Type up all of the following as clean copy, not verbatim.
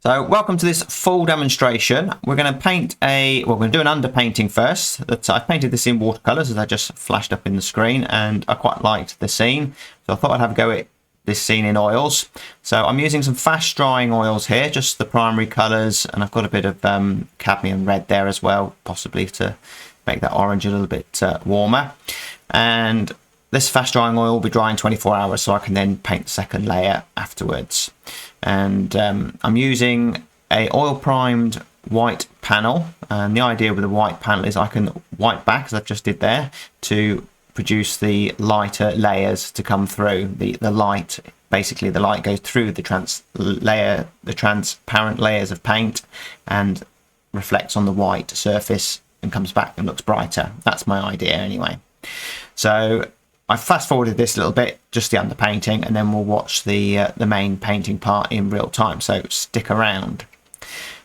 So welcome to this full demonstration. We're going to paint we're going to do an underpainting first. I painted this in watercolours as I just flashed up in the screen, and I quite liked the scene. So I thought I'd have a go at this scene in oils. So I'm using some fast drying oils here, just the primary colours, and I've got a bit of cadmium red there as well, possibly to make that orange a little bit warmer. And this fast drying oil will be drying 24 hours, so I can then paint the second layer afterwards. And I'm using a oil primed white panel, and the idea with the white panel is I can white back, as I just did there, to produce the lighter layers to come through. The light, basically the light goes through the transparent layers of paint and reflects on the white surface and comes back and looks brighter. That's my idea anyway. So I fast forwarded this a little bit, just the underpainting, and then we'll watch the main painting part in real time, so stick around.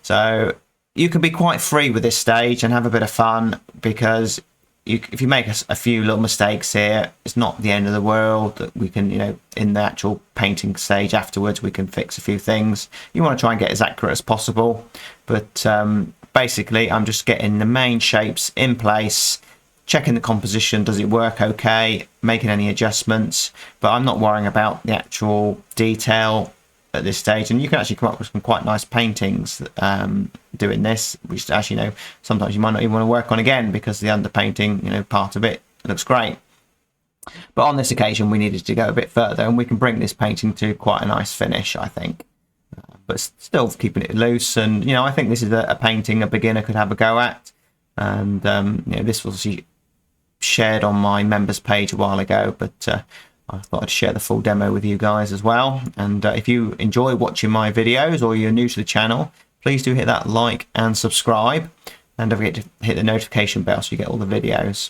So you can be quite free with this stage and have a bit of fun, because if you make a few little mistakes here, it's not the end of the world. That we can, in the actual painting stage afterwards, we can fix a few things. You want to try and get as accurate as possible, but basically I'm just getting the main shapes in place, checking the composition, does it work okay, making any adjustments, but I'm not worrying about the actual detail at this stage. And you can actually come up with some quite nice paintings doing this, which actually, sometimes you might not even want to work on again, because the underpainting, part of it looks great. But on this occasion we needed to go a bit further, and we can bring this painting to quite a nice finish, I think, but still keeping it loose. And I think this is a painting a beginner could have a go at. And this was shared on my members page a while ago, but I thought I'd share the full demo with you guys as well. And if you enjoy watching my videos, or you're new to the channel, please do hit that like and subscribe, and don't forget to hit the notification bell so you get all the videos.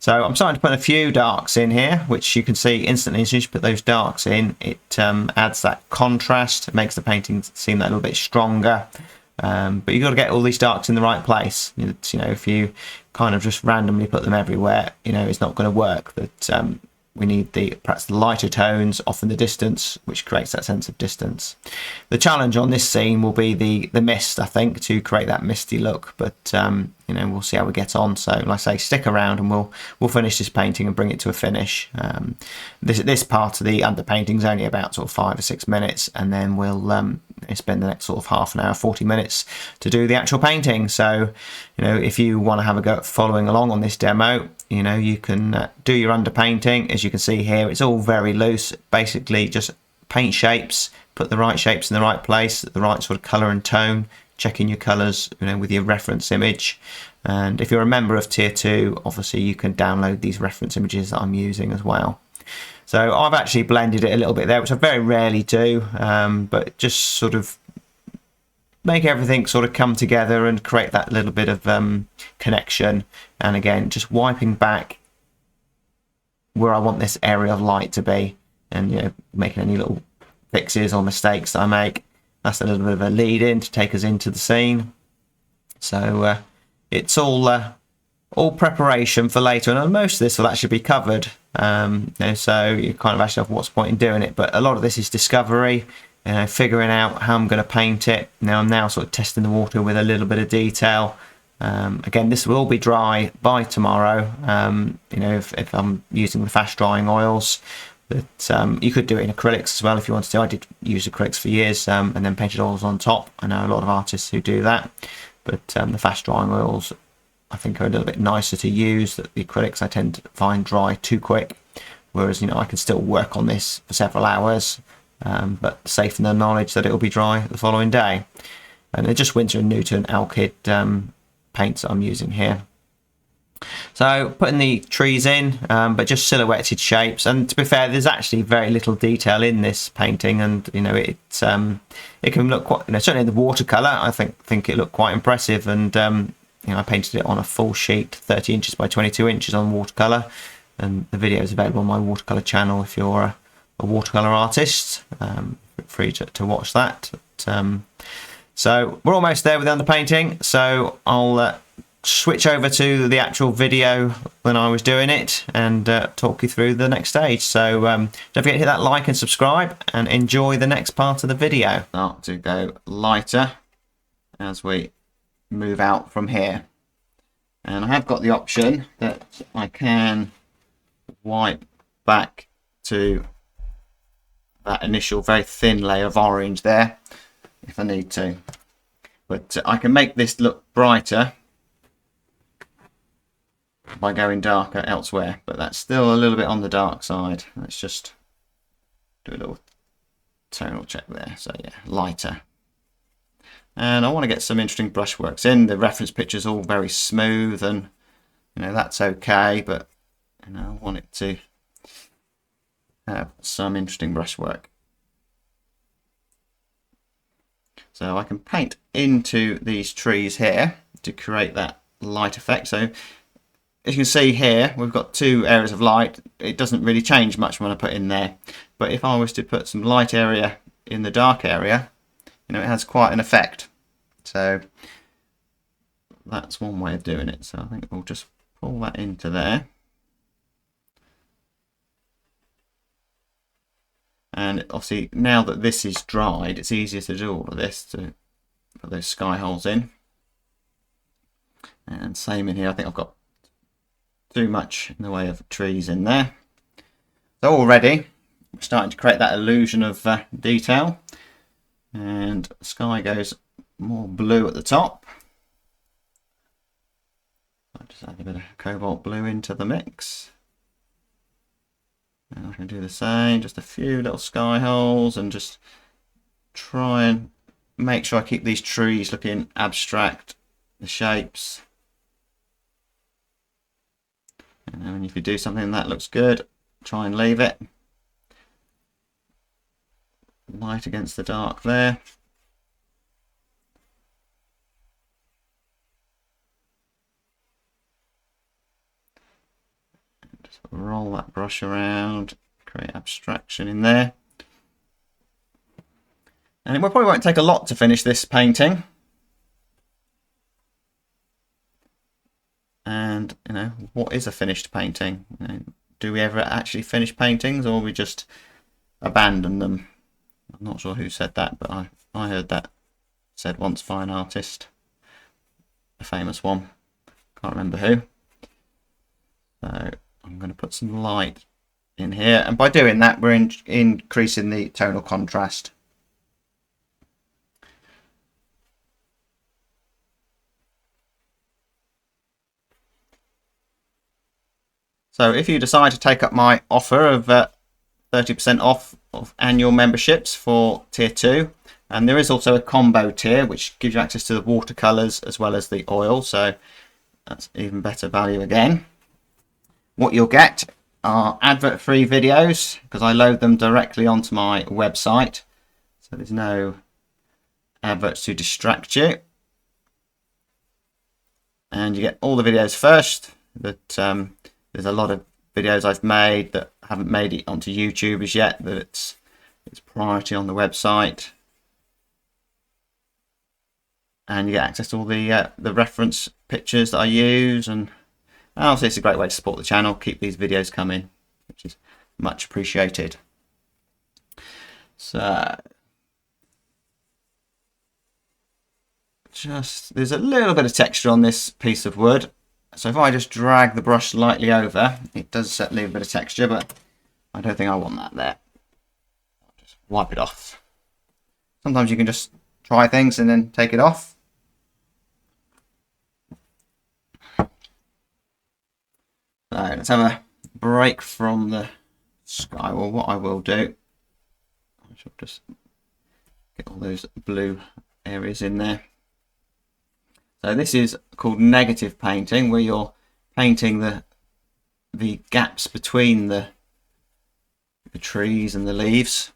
So I'm starting to put a few darks in here, which you can see instantly as soon as you put those darks in. It adds that contrast, it makes the painting seem that little bit stronger. But you've got to get all these darks in the right place. If you kind of just randomly put them everywhere, it's not going to work. But we need perhaps the lighter tones off in the distance, which creates that sense of distance. The challenge on this scene will be the mist, I think, to create that misty look. But we'll see how we get on. So, like I say, stick around, and we'll finish this painting and bring it to a finish. This part of the underpainting is only about sort of 5 or 6 minutes, and then we'll spend the next sort of half an hour, 40 minutes to do the actual painting. So, if you want to have a go at following along on this demo, you can do your underpainting. As you can see here, it's all very loose. Basically, just paint shapes, put the right shapes in the right place, the right sort of colour and tone, checking your colours, with your reference image. And if you're a member of Tier 2, obviously you can download these reference images that I'm using as well. So I've actually blended it a little bit there, which I very rarely do, but just sort of make everything sort of come together and create that little bit of connection. And again, just wiping back where I want this area of light to be, and making any little fixes or mistakes that I make. That's a little bit of a lead in to take us into the scene. So it's all preparation for later, and most of this will actually be covered. So you kind of actually have what's the point in doing it, but a lot of this is discovery, figuring out how I'm going to paint it. I'm now sort of testing the water with a little bit of detail. Again, this will be dry by tomorrow, if I'm using the fast drying oils. But you could do it in acrylics as well if you wanted to. I did use acrylics for years, and then painted oils on top. I know a lot of artists who do that, but the fast drying oils, I think, are a little bit nicer to use. The acrylics I tend to find dry too quick, whereas I can still work on this for several hours, but safe in the knowledge that it will be dry the following day. And they're just Winsor & Newton Alkyd paints that I'm using here. So putting the trees in, but just silhouetted shapes. And to be fair, there's actually very little detail in this painting, and it can look quite, certainly in the watercolour, I think it looked quite impressive. And I painted it on a full sheet, 30 inches by 22 inches on watercolour, and the video is available on my watercolour channel if you're a watercolour artist. Feel free to watch that. So we're almost there with the underpainting, so I'll switch over to the actual video when I was doing it and talk you through the next stage. So don't forget to hit that like and subscribe and enjoy the next part of the video. Start to go lighter as we move out from here. And I have got the option that I can wipe back to that initial very thin layer of orange there if I need to. But I can make this look brighter by going darker elsewhere, but that's still a little bit on the dark side. Let's just do a little tonal check there. So yeah, lighter. And I want to get some interesting brushworks in. The reference picture's all very smooth, and you know that's okay, but you know I want it to have some interesting brushwork. So I can paint into these trees here to create that light effect. So as you can see here, we've got two areas of light. It doesn't really change much when I put in there. But if I was to put some light area in the dark area, you know, it has quite an effect. So that's one way of doing it. So I think we'll just pull that into there. And obviously now that this is dried, it's easier to do all of this, to put those sky holes in. And same in here. I think I've got too much in the way of trees in there. So already we're starting to create that illusion of detail. And the sky goes more blue at the top. I'll just add a bit of cobalt blue into the mix. And I can do the same, just a few little sky holes, and just try and make sure I keep these trees looking abstract, the shapes. And if you do something that looks good, try and leave it. Light against the dark there. Just roll that brush around, create abstraction in there. And it probably won't take a lot to finish this painting. And you know, what is a finished painting? You know, do we ever actually finish paintings, or we just abandon them? I'm not sure who said that, but I heard that said once by an artist, a famous one. Can't remember who. So I'm going to put some light in here, and by doing that we're increasing the tonal contrast. So if you decide to take up my offer of 30% off of annual memberships for tier 2, and there is also a combo tier which gives you access to the watercolours as well as the oil, so that's even better value again. What you'll get are advert-free videos, because I load them directly onto my website, so there's no adverts to distract you. And you get all the videos first. That there's a lot of videos I've made that haven't made it onto YouTube as yet, that it's priority on the website. And you get access to all the reference pictures that I use, and obviously it's a great way to support the channel, keep these videos coming, which is much appreciated. So there's a little bit of texture on this piece of wood. So if I just drag the brush lightly over, it does leave a bit of texture, but I don't think I want that there. I'll just wipe it off. Sometimes you can just try things and then take it off. So let's have a break from the sky. Well, what I will do, I shall just get all those blue areas in there. So this is called negative painting, where you're painting the gaps between the trees and the leaves,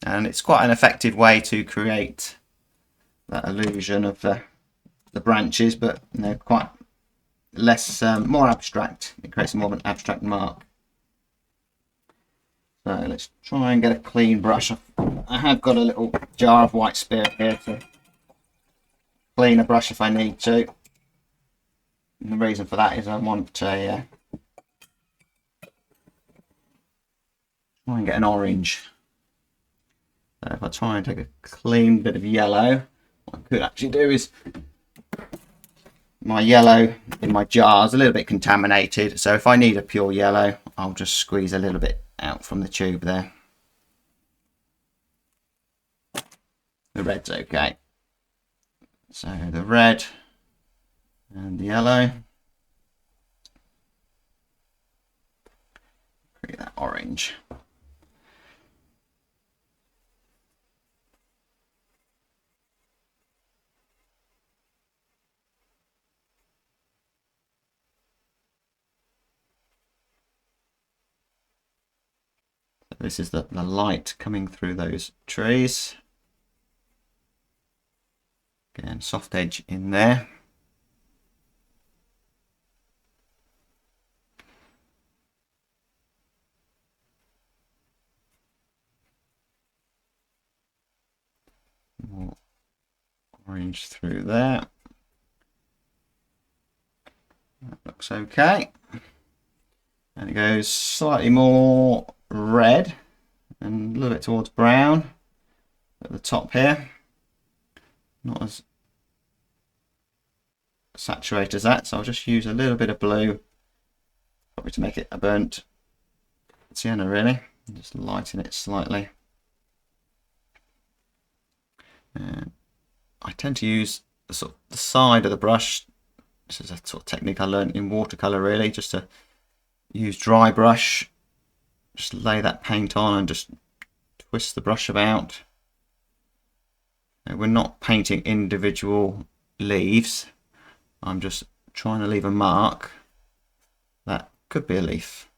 and it's quite an effective way to create that illusion of the branches, but you know, quite less more abstract. It creates more of an abstract mark. So let's try and get a clean brush. I have got a little jar of white spirit here to clean a brush if I need to. And the reason for that is I want to try and get an orange. So if I try and take a clean bit of yellow, what I could actually do is, my yellow in my jar is a little bit contaminated, so if I need a pure yellow, I'll just squeeze a little bit out from the tube there. The red's okay. So the red and the yellow. Create that orange. This is the light coming through those trees. Again, soft edge in there. More orange through there. That looks okay. And it goes slightly more red and a little bit towards brown at the top here. Not as saturated as that, so I'll just use a little bit of blue, probably to make it a burnt sienna really, and just lighten it slightly. And I tend to use the side of the brush. This is a sort of technique I learned in watercolour really, just to use dry brush, just lay that paint on and just twist the brush about. Now, we're not painting individual leaves, I'm just trying to leave a mark that could be a leaf.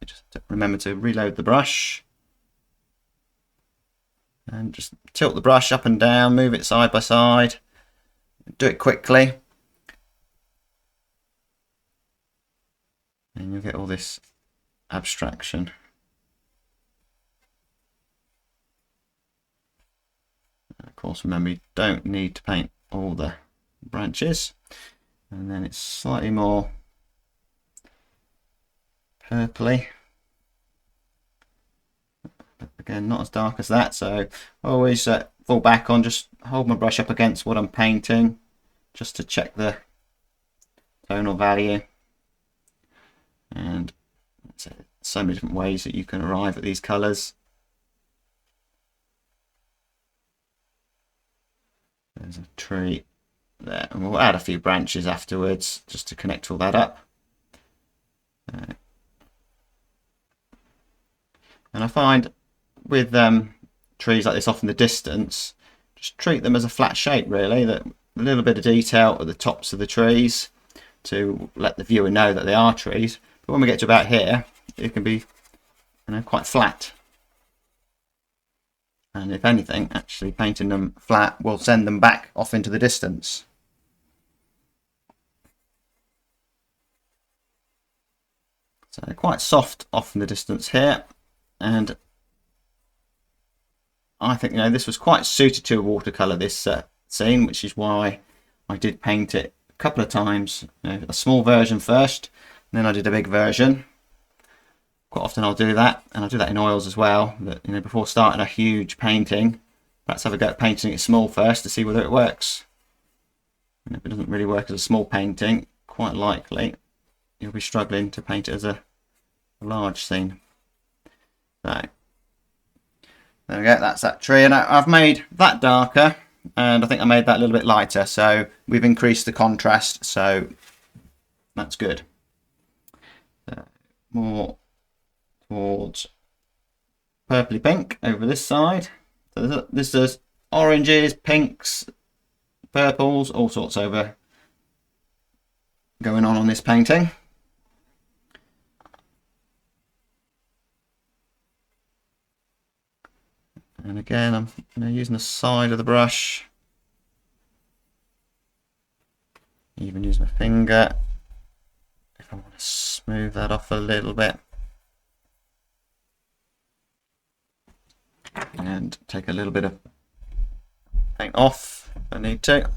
Just remember to reload the brush and just tilt the brush up and down, move it side by side, do it quickly, and you'll get all this abstraction. And of course, remember, you don't need to paint all the branches. And then it's slightly more purpley. But again, not as dark as that, so I always fall back on, just hold my brush up against what I'm painting just to check the tonal value. And so many different ways that you can arrive at these colours. There's a tree there, and we'll add a few branches afterwards just to connect all that up. And I find with trees like this off in the distance, just treat them as a flat shape really, that a little bit of detail at the tops of the trees to let the viewer know that they are trees. But when we get to about here, it can be, quite flat. And if anything, actually painting them flat will send them back off into the distance. So quite soft off in the distance here, and I think this was quite suited to a watercolour, this scene, which is why I did paint it a couple of times. A small version first, and then I did a big version. Quite often I'll do that, and I'll do that in oils as well. That before starting a huge painting, perhaps have a go at painting it small first to see whether it works. And if it doesn't really work as a small painting, quite likely you'll be struggling to paint it as a large scene. So there we go, that's that tree, and I've made that darker, and I think I made that a little bit lighter, so we've increased the contrast, so that's good. More towards purpley pink over this side. So this is oranges, pinks, purples, all sorts over going on this painting. And again, I'm using the side of the brush, even use my finger if I want to smooth that off a little bit, and take a little bit of paint off if I need to.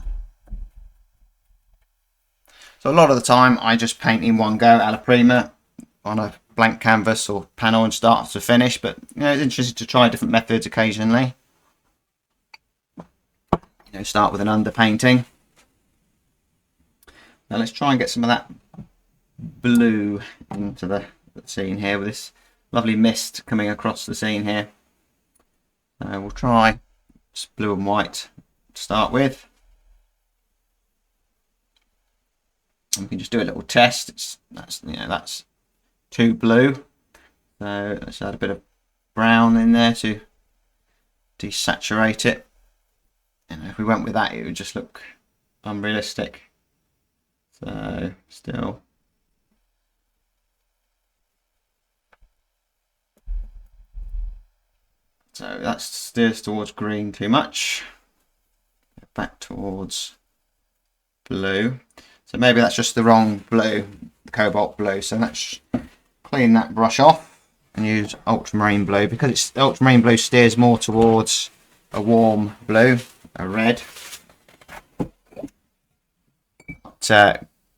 So a lot of the time I just paint in one go alla prima on a blank canvas or panel and start to finish, but you know, it's interesting to try different methods occasionally. You know, start with an underpainting. Now let's try and get some of that blue into the scene here with this lovely mist coming across the scene here. We'll try just blue and white to start with. And we can just do a little test. That's too blue. So let's add a bit of brown in there to desaturate it. And if we went with that, it would just look unrealistic. So still. So that steers towards green too much. Back towards blue. So maybe that's just the wrong blue, the cobalt blue. So let's clean that brush off and use ultramarine blue, because it's ultramarine blue steers more towards a warm blue, a red. But,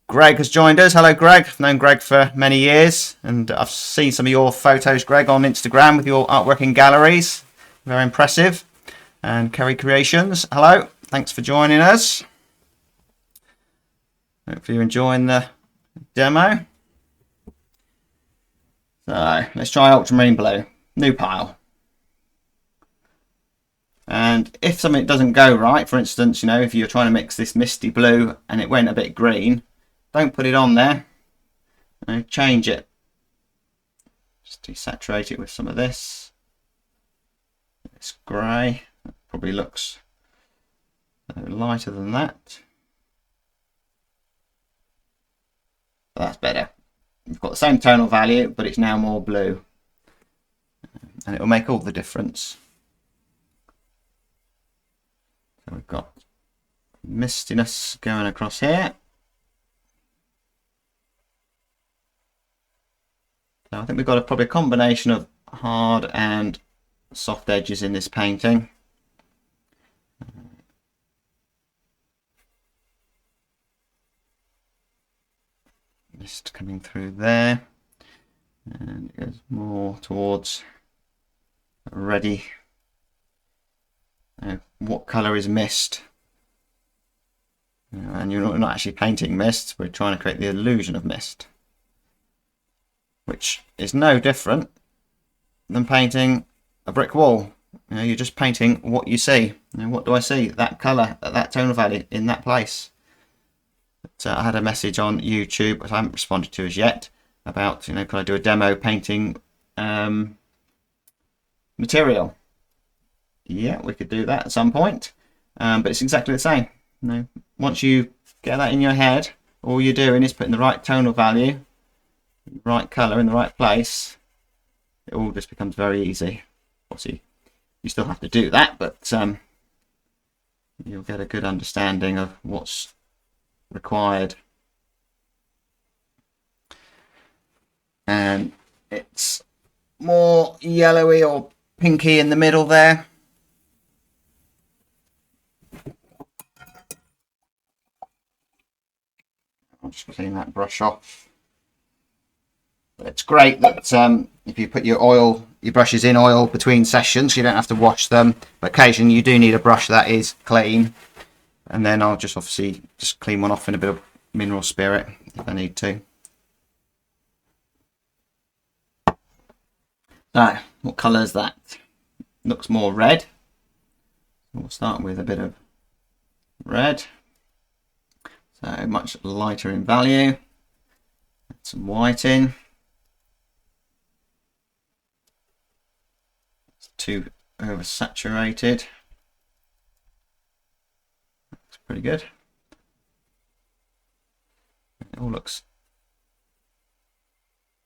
Greg has joined us. Hello, Greg. I've known Greg for many years, and I've seen some of your photos, Greg, on Instagram with your artwork in galleries. Very impressive. And Kerry Creations, hello. Thanks for joining us. Hopefully you're enjoying the demo. So let's try ultramarine blue. New pile. And if something doesn't go right, for instance, you know, if you're trying to mix this misty blue and it went a bit green, don't put it on there. You know, change it. Just desaturate it with some of this. This grey. Probably looks lighter than that. That's better. You've got the same tonal value, but it's now more blue. And it will make all the difference. So we've got mistiness going across here. So I think we've got probably a combination of hard and soft edges in this painting. Mist coming through there, and it goes more towards ready. What colour is mist? And you're not actually painting mist, we're trying to create the illusion of mist, which is no different than painting a brick wall. You know, you're just painting what you see. You know, what do I see? That colour at that tonal value in that place. But, I had a message on YouTube, which I haven't responded to as yet, about, you know, could I do a demo painting material? Yeah, we could do that at some point, but it's exactly the same. You know, once you get that in your head, all you're doing is putting the right tonal value, right colour in the right place. It all just becomes very easy. Obviously, you still have to do that, but you'll get a good understanding of what's required. And it's more yellowy or pinky in the middle there. I'll just clean that brush off. But it's great that if you put your brushes in oil between sessions, you don't have to wash them. But occasionally you do need a brush that is clean. And then I'll just obviously just clean one off in a bit of mineral spirit if I need to. So, what colour is that? Looks more red. We'll start with a bit of red. So much lighter in value. Add some white in. It's too oversaturated. Looks pretty good. It all looks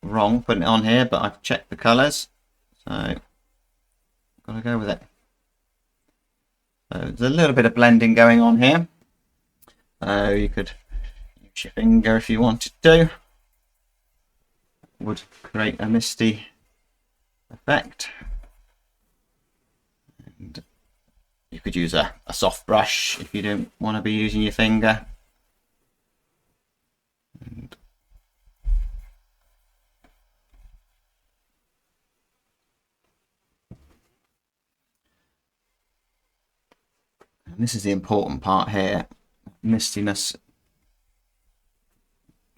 wrong putting it on here, but I've checked the colours, so gotta go with it. So there's a little bit of blending going on here. So you could use your finger if you wanted to. Would create a misty effect. And you could use a soft brush if you don't want to be using your finger. And this is the important part here, mistiness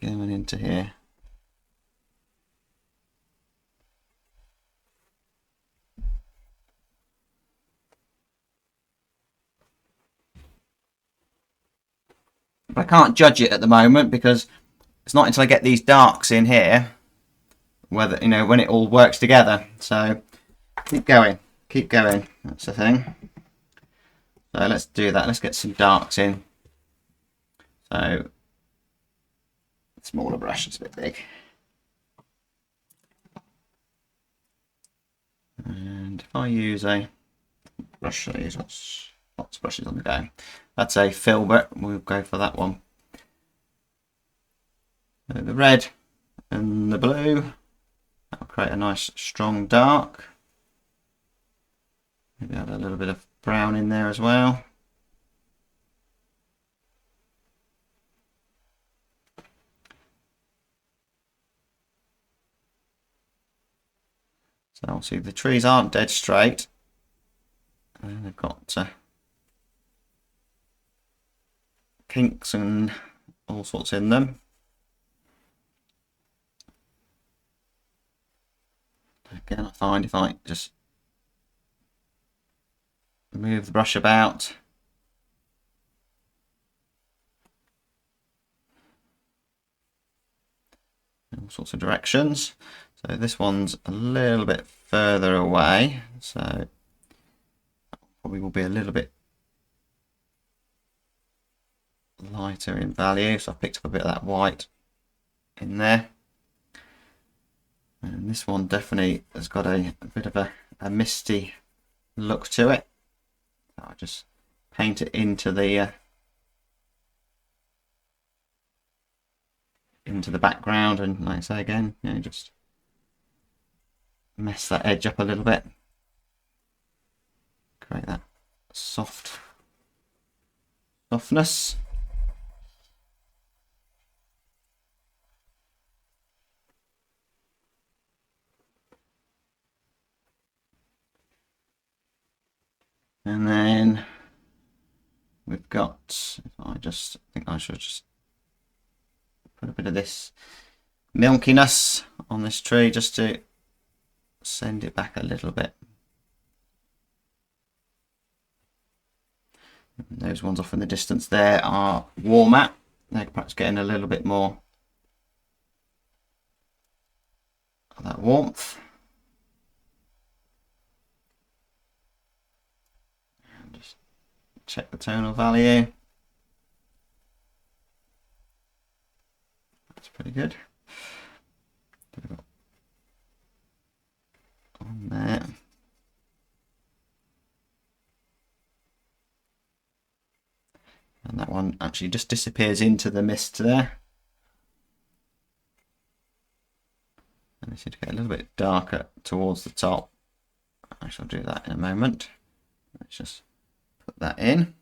going into here. But I can't judge it at the moment because it's not until I get these darks in here whether, you know, when it all works together. So keep going, that's the thing. So let's do that. Let's get some darks in. So smaller brush, it's a bit big. And if I use a brush, I use lots of brushes on the go. That's a filbert, we'll go for that one. So the red and the blue, that'll create a nice strong dark. Maybe add a little bit of brown in there as well. So obviously the trees aren't dead straight, and they've got kinks and all sorts in them. Again, I find if I just move the brush about, in all sorts of directions. So this one's a little bit further away, so probably will be a little bit lighter in value. So I've picked up a bit of that white in there. And this one definitely has got a bit of a misty look to it. So I'll just paint it into the background, and like I say again, you know, just mess that edge up a little bit, create that softness. And then we've got, I think I should just put a bit of this milkiness on this tree just to send it back a little bit. And those ones off in the distance there are warmer. They're perhaps getting a little bit more of that warmth. And just check the tonal value. That's pretty good. On there. And that one actually just disappears into the mist there. And this should get a little bit darker towards the top. I shall do that in a moment. Let's just put that in.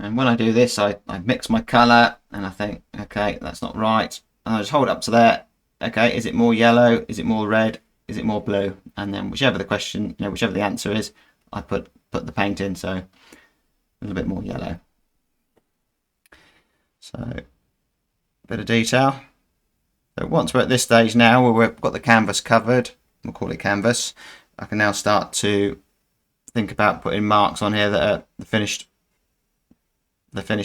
And when I do this, I mix my colour and I think, okay, that's not right. And I just hold it up to there. Okay, is it more yellow? Is it more red? Is it more blue? And then whichever the question, you know, whichever the answer is, I put the paint in, so a little bit more yellow. So a bit of detail. So once we're at this stage now where we've got the canvas covered, we'll call it canvas, I can now start to think about putting marks on here that are the finished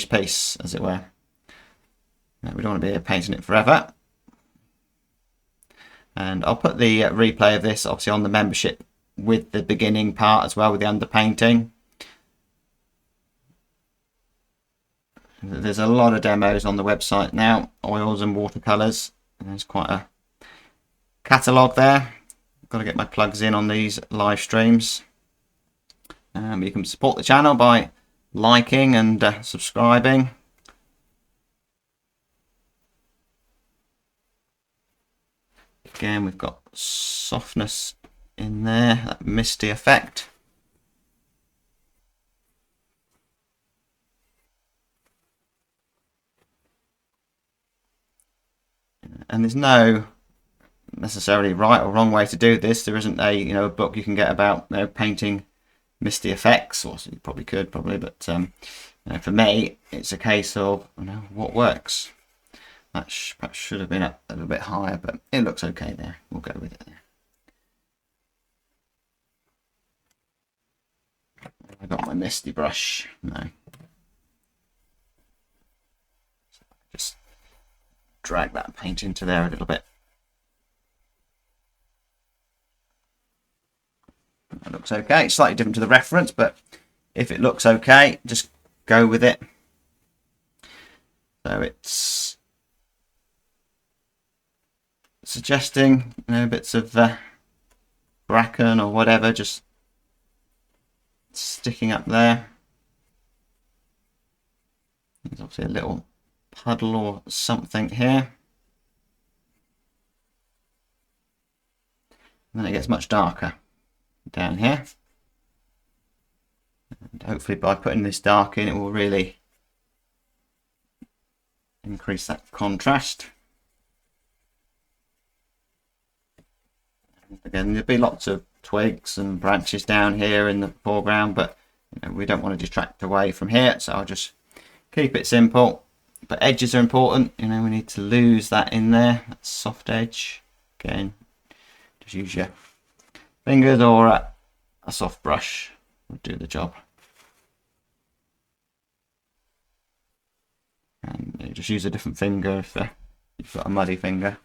piece, as it were. Now, we don't want to be painting it forever. And I'll put the replay of this obviously on the membership with the beginning part as well, with the underpainting. There's a lot of demos on the website now, oils and watercolours. There's quite a catalogue there. I've got to get my plugs in on these live streams. You can support the channel by liking and subscribing. Again, we've got softness in there, that misty effect. And there's no necessarily right or wrong way to do this. There isn't a a book you can get about painting misty effects, or you probably could but for me it's a case of what works. That perhaps should have been up a little bit higher, but it looks okay there. We'll go with it there. I got my misty brush. No, just drag that paint into there a little bit. That looks okay. It's slightly different to the reference, but if it looks okay, just go with it. So it's suggesting bits of bracken or whatever just sticking up there. There's obviously a little puddle or something here. And then it gets much darker down here. And hopefully by putting this dark in, it will really increase that contrast. Again, there'll be lots of twigs and branches down here in the foreground, but we don't want to distract away from here, so I'll just keep it simple. But edges are important. We need to lose that in there, that soft edge. Again, just use your fingers or a soft brush will do the job. And you just use a different finger if you've got a muddy finger.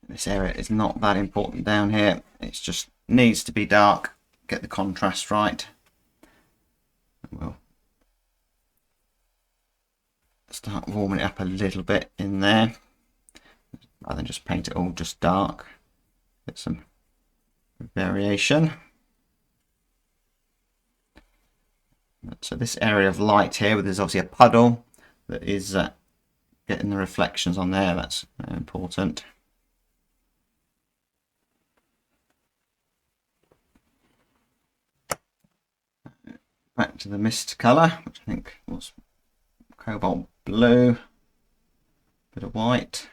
This area is not that important down here. It just needs to be dark, get the contrast right. We'll start warming it up a little bit in there, rather than just paint it all just dark. Get some variation. So this area of light here, there's obviously a puddle that is getting the reflections on there. That's important. Back to the mist colour, which I think was cobalt blue, bit of white.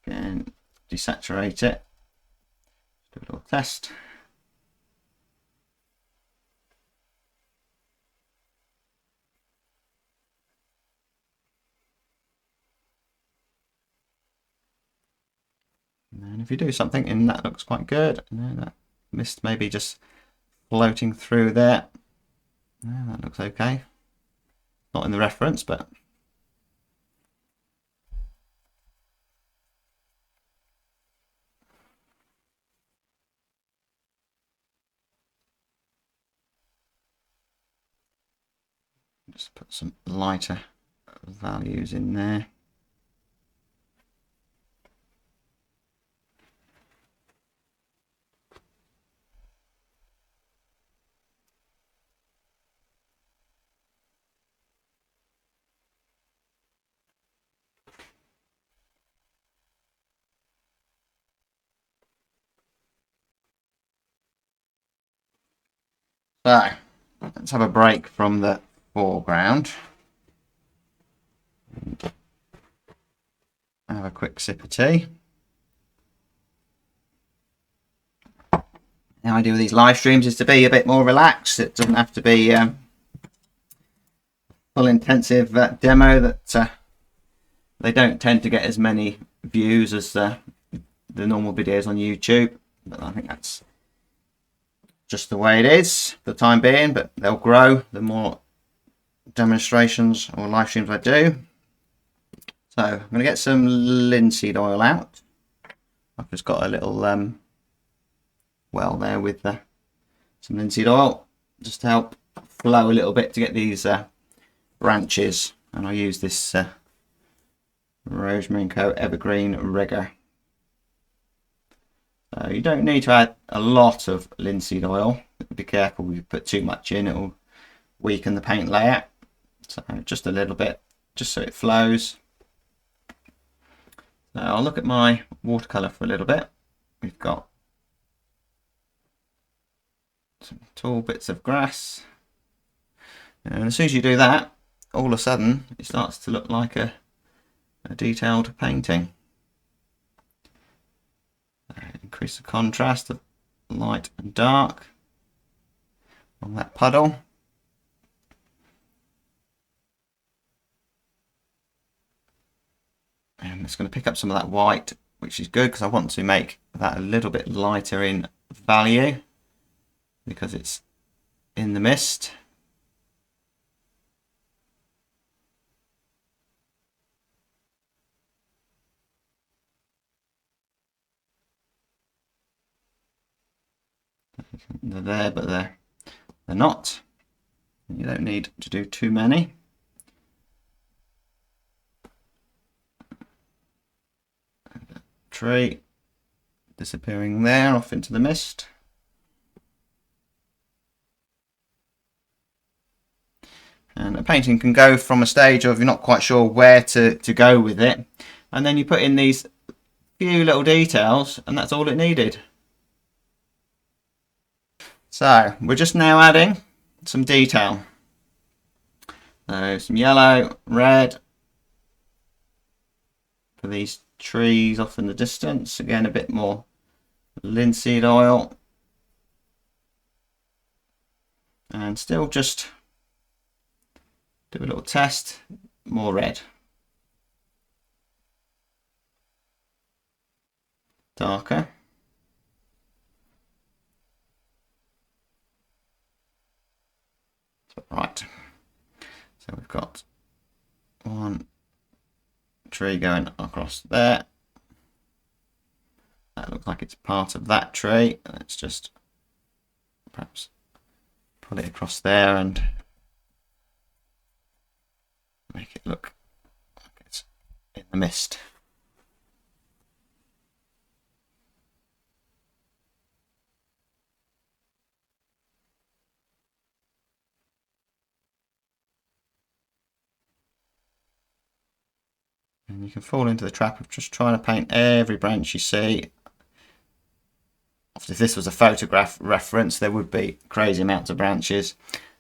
Again, desaturate it. Do a little test. And if you do something and that looks quite good, that mist maybe just floating through there. Yeah, that looks okay. Not in the reference, but just put some lighter values in there. So let's have a break from the foreground. Have a quick sip of tea. The idea with these live streams is to be a bit more relaxed. It doesn't have to be full intensive demo that they don't tend to get as many views as the normal videos on YouTube, but I think that's just the way it is for the time being, but they'll grow the more demonstrations or live streams I do. So I'm going to get some linseed oil out. I've just got a little well there with some linseed oil just to help flow a little bit to get these branches, and I use this Rosemary & Co Evergreen Rigger. So you don't need to add a lot of linseed oil. Be careful if you put too much in, it will weaken the paint layer. So just a little bit, just so it flows. So I'll look at my watercolour for a little bit. We've got some tall bits of grass, and as soon as you do that, all of a sudden it starts to look like a detailed painting. Increase the contrast of light and dark on that puddle. And it's going to pick up some of that white, which is good because I want to make that a little bit lighter in value because it's in the mist. They're there, but they're not. You don't need to do too many. Tree disappearing there off into the mist. And a painting can go from a stage of you're not quite sure where to go with it, and then you put in these few little details and that's all it needed. So we're just now adding some detail. So some yellow, red for these trees off in the distance. Again, a bit more linseed oil. And still just do a little test, more red. Darker. Right, so we've got one tree going across there. That looks like it's part of that tree. Let's just perhaps pull it across there and make it look like it's in the mist. And you can fall into the trap of just trying to paint every branch you see. If this was a photograph reference, there would be crazy amounts of branches,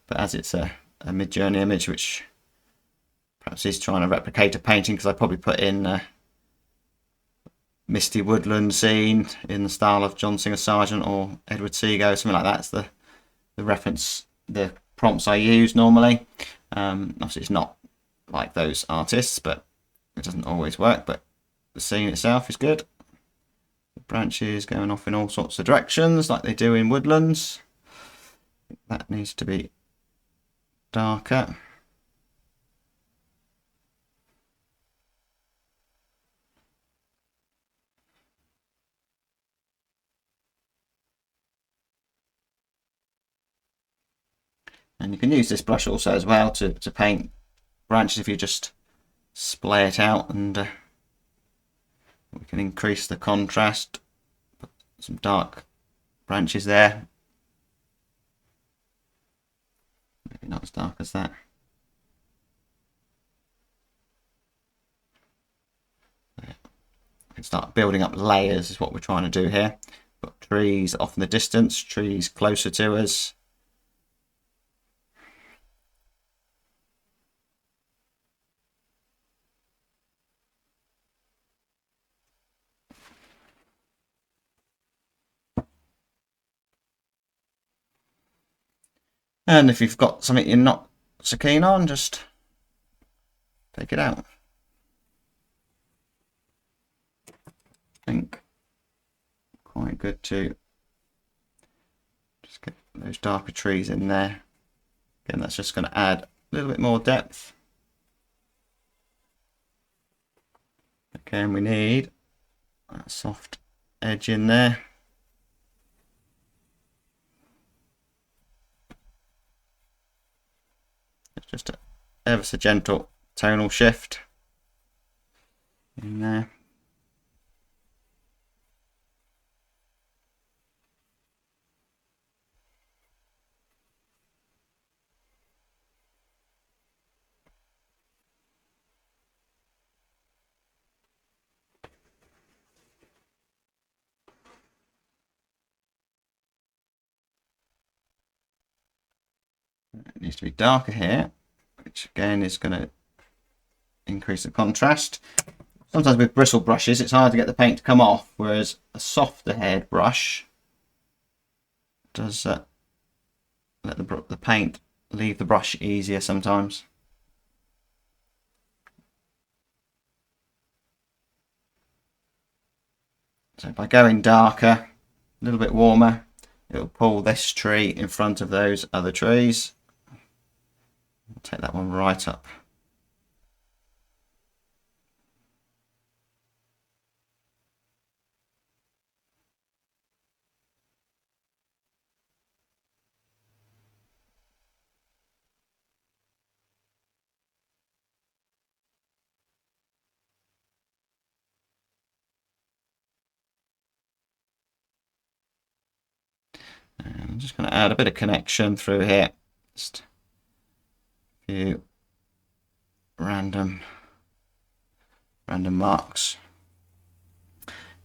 but as it's a mid-journey image, which perhaps is trying to replicate a painting, because I probably put in a misty woodland scene in the style of John Singer Sargent or Edward Seago, something like that. That's the reference, the prompts I use normally. Obviously it's not like those artists, but it doesn't always work, but the scene itself is good. The branches going off in all sorts of directions like they do in woodlands. That needs to be darker. And you can use this brush also as well to paint branches if you just splay it out, and we can increase the contrast, put some dark branches there, maybe not as dark as that. We can start building up layers is what we're trying to do here. Got trees off in the distance, trees closer to us. And if you've got something you're not so keen on, just take it out. I think quite good to just get those darker trees in there. Again, that's just going to add a little bit more depth. Again, we need that soft edge in there. It's just a ever so gentle tonal shift in there. It needs to be darker here, which again is going to increase the contrast. Sometimes with bristle brushes it's hard to get the paint to come off, whereas a softer haired brush does let the paint leave the brush easier sometimes. So by going darker, a little bit warmer, it'll pull this tree in front of those other trees. I'll take that one right up. And I'm just going to add a bit of connection through here. Just a few random marks.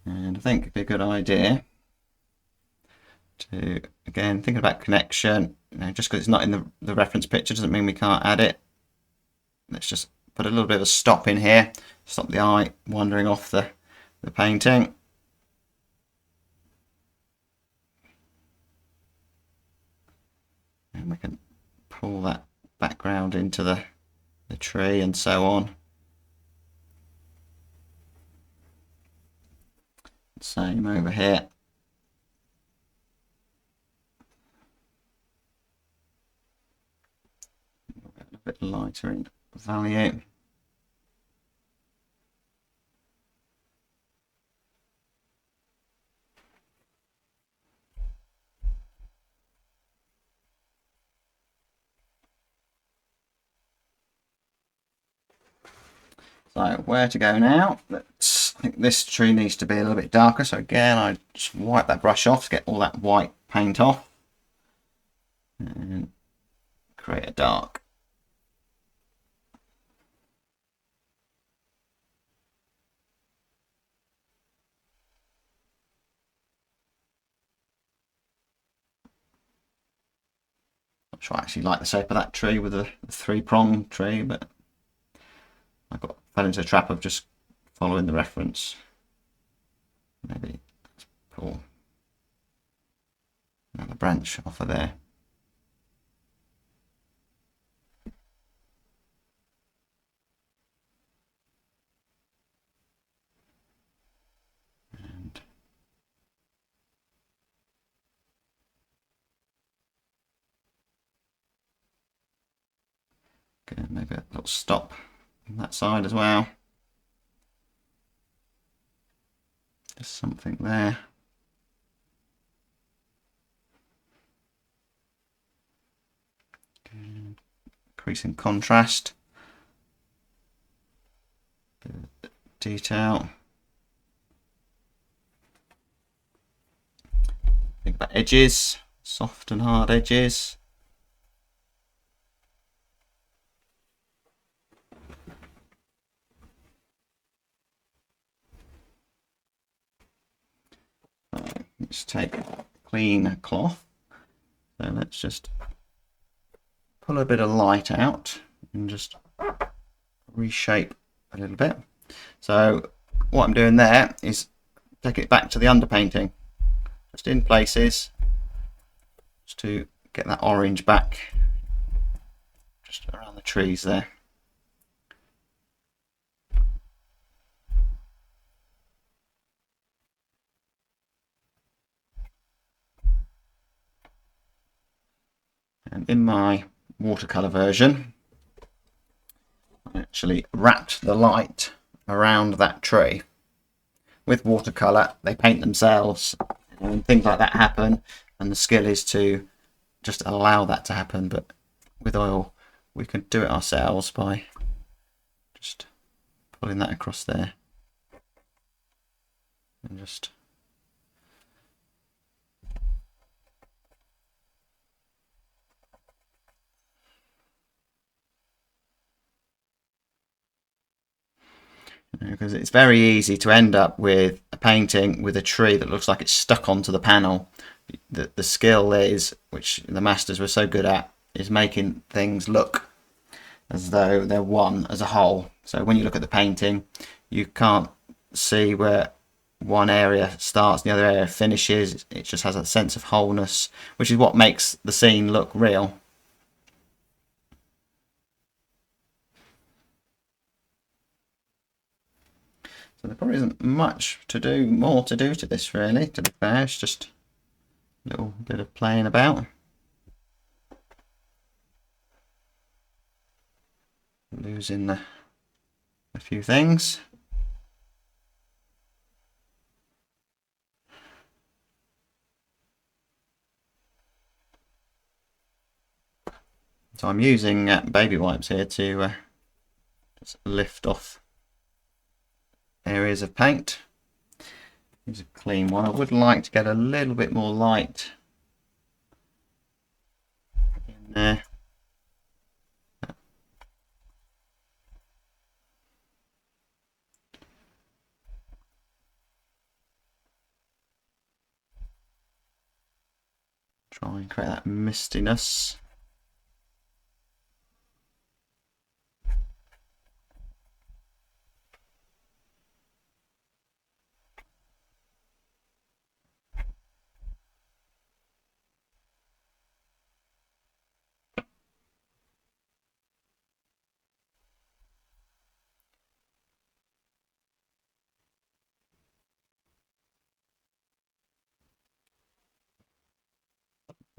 And I think it'd be a good idea to, again, thinking about connection, just because it's not in the reference picture doesn't mean we can't add it. Let's just put a little bit of a stop in here, stop the eye wandering off the painting. And we can pull that background into the tree and so on. Same over here. A bit lighter in value. So where to go now? I think this tree needs to be a little bit darker. So again, I just wipe that brush off to get all that white paint off and create a dark. Not sure I actually like the shape of that tree with the three-pronged tree, but I fell into a trap of just following the reference. Maybe let's pull another branch off of there. And okay, maybe a little stop on that side as well. There's something there. Increasing contrast. Detail. Think about edges, soft and hard edges. Let's take a clean cloth. So let's just pull a bit of light out and just reshape a little bit. So what I'm doing there is take it back to the underpainting, just in places, just to get that orange back, just around the trees there. And in my watercolour version, I actually wrapped the light around that tree. With watercolour, they paint themselves, and things like that happen, and the skill is to just allow that to happen. But with oil, we can do it ourselves by just pulling that across there and just because it's very easy to end up with a painting with a tree that looks like it's stuck onto the panel. The skill is, which the masters were so good at, is making things look as though they're one as a whole. So when you look at the painting, you can't see where one area starts and the other area finishes. It just has a sense of wholeness, which is what makes the scene look real. So there probably isn't much more to do to this, really, to be fair. It's just a little bit of playing about. Losing a few things. So I'm using baby wipes here to just lift off areas of paint. Use a clean one. I would like to get a little bit more light in there. Try and create that mistiness.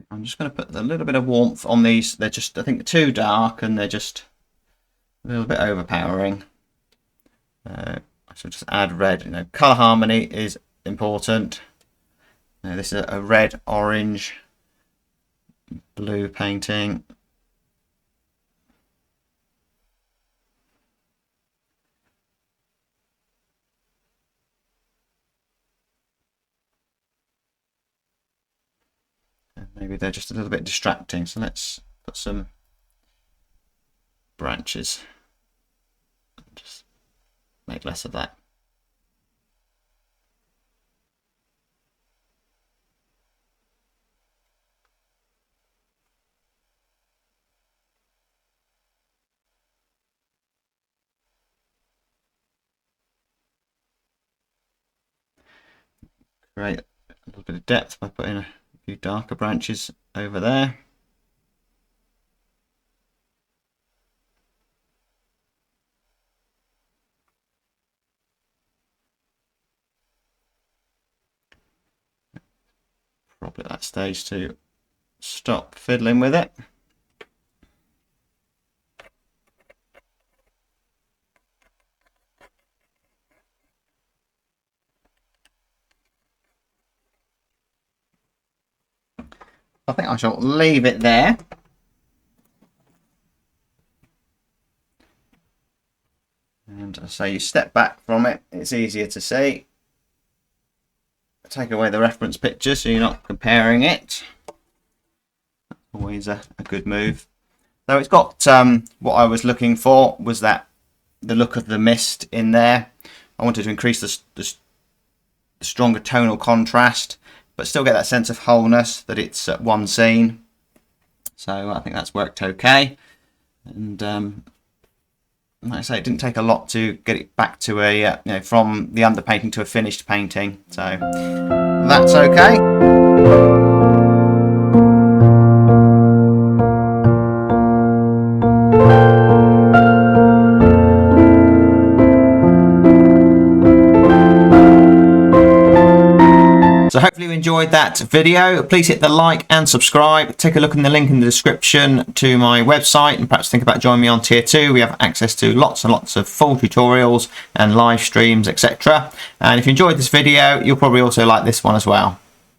I'm just going to put a little bit of warmth on these. They're just, I think, too dark and they're just a little bit overpowering. I should just add red. You know, colour harmony is important. This is a red, orange, blue painting. Maybe they're just a little bit distracting, so let's put some branches. Just make less of that. Create a little bit of depth by putting a few darker branches over there. Probably at that stage to stop fiddling with it. I think I shall leave it there. And so you step back from it, it's easier to see. Take away the reference picture so you're not comparing it. Always a good move. So it's got what I was looking for was that the look of the mist in there. I wanted to increase the stronger tonal contrast, but still get that sense of wholeness that it's one scene. So I think that's worked okay. And like I say, it didn't take a lot to get it back to a, you know, from the underpainting to a finished painting. So that's okay. So hopefully you enjoyed that video. Please hit the like and subscribe. Take a look in the link in the description to my website and perhaps think about joining me on tier 2. We have access to lots and lots of full tutorials and live streams, etc. And if you enjoyed this video, you'll probably also like this one as well.